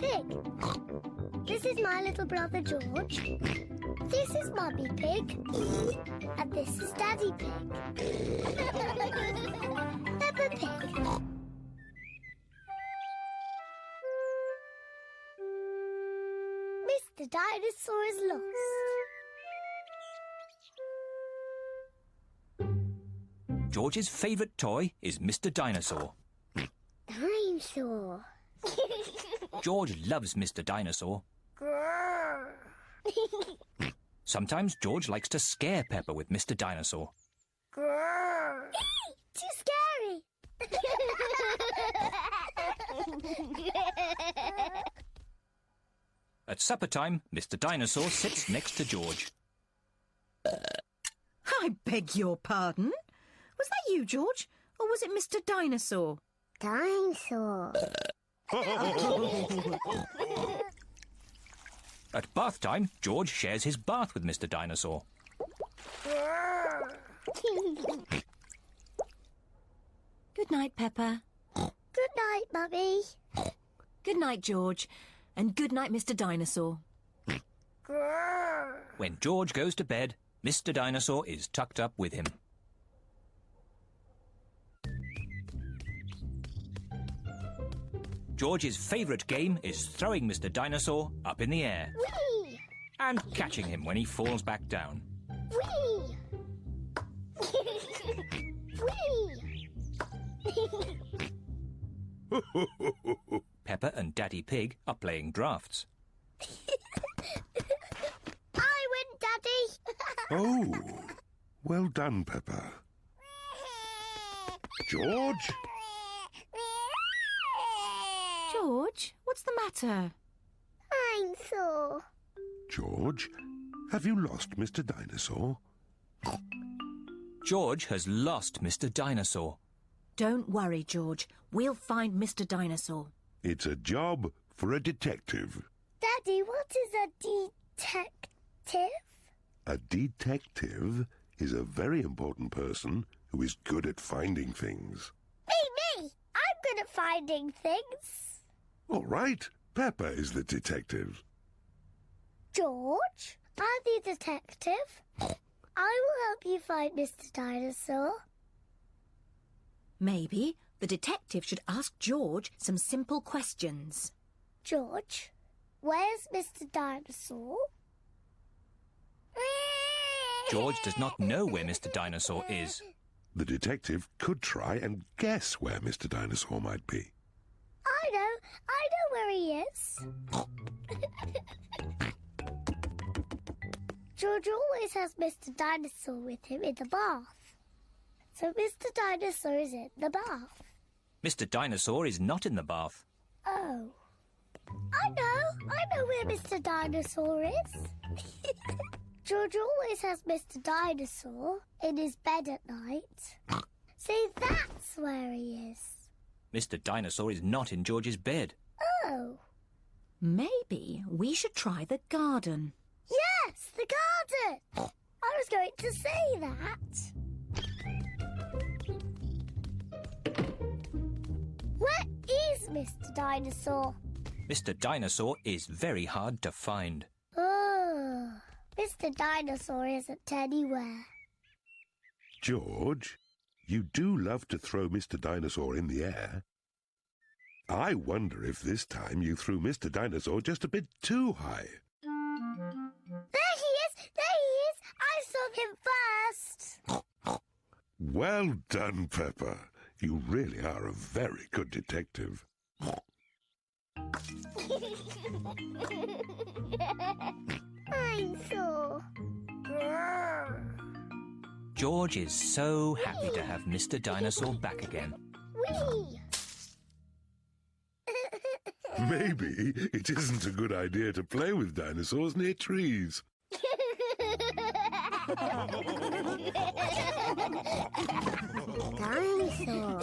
Pig. This is my little brother George. This is Mummy Pig. And this is Daddy Pig. Peppa Pig. Mr. Dinosaur is lost. George's favourite toy is Mr. Dinosaur. Dinosaur. George loves Mr. Dinosaur. Grrr. Sometimes George likes to scare Peppa with Mr. Dinosaur. Grrr. Too scary. At supper time, Mr. Dinosaur sits next to George. I beg your pardon? Was that you, George? Or was it Mr. Dinosaur? Dinosaur. At bath time, George shares his bath with Mr. Dinosaur. Good night, Peppa. Good night, Mummy. Good night, George. And good night, Mr. Dinosaur. Grrr. When George goes to bed, Mr. Dinosaur is tucked up with him. George's favourite game is throwing Mr. Dinosaur up in the air Whee! and catching him when he falls back down. Whee! Whee! Peppa and Daddy Pig are playing drafts. I win, Daddy. Oh, well done, Peppa. George? George, what's the matter? Dinosaur. George, have you lost Mr. Dinosaur? George has lost Mr. Dinosaur. Don't worry, George. We'll find Mr. Dinosaur. It's a job for a detective. Daddy, what is a detective? A detective is a very important person who is good at finding things. Me! I'm good at finding things. All right, Peppa is the detective. George, I'm the detective. I will help you find Mr. Dinosaur. Maybe the detective should ask George some simple questions. George, where's Mr. Dinosaur? George does not know where Mr. Dinosaur is. The detective could try and guess where Mr. Dinosaur might be. I know where he is. George always has Mr. Dinosaur with him in the bath. So Mr. Dinosaur is in the bath. Mr. Dinosaur is not in the bath. Oh. I know where Mr. Dinosaur is. George always has Mr. Dinosaur in his bed at night. See, that's where he is. Mr. Dinosaur is not in George's bed. Oh. Maybe we should try the garden. Yes, the garden. I was going to say that. Where is Mr. Dinosaur? Mr. Dinosaur is very hard to find. Oh, Mr. Dinosaur isn't anywhere. George, you do love to throw Mr. Dinosaur in the air. I wonder if this time you threw Mr. Dinosaur just a bit too high. There he is! There he is! I saw him first! Well done, Peppa. You really are a very good detective. Dinosaur. George is so happy to have Mr. Dinosaur back again. Whee! Maybe it isn't a good idea to play with dinosaurs near trees. Dinosaur.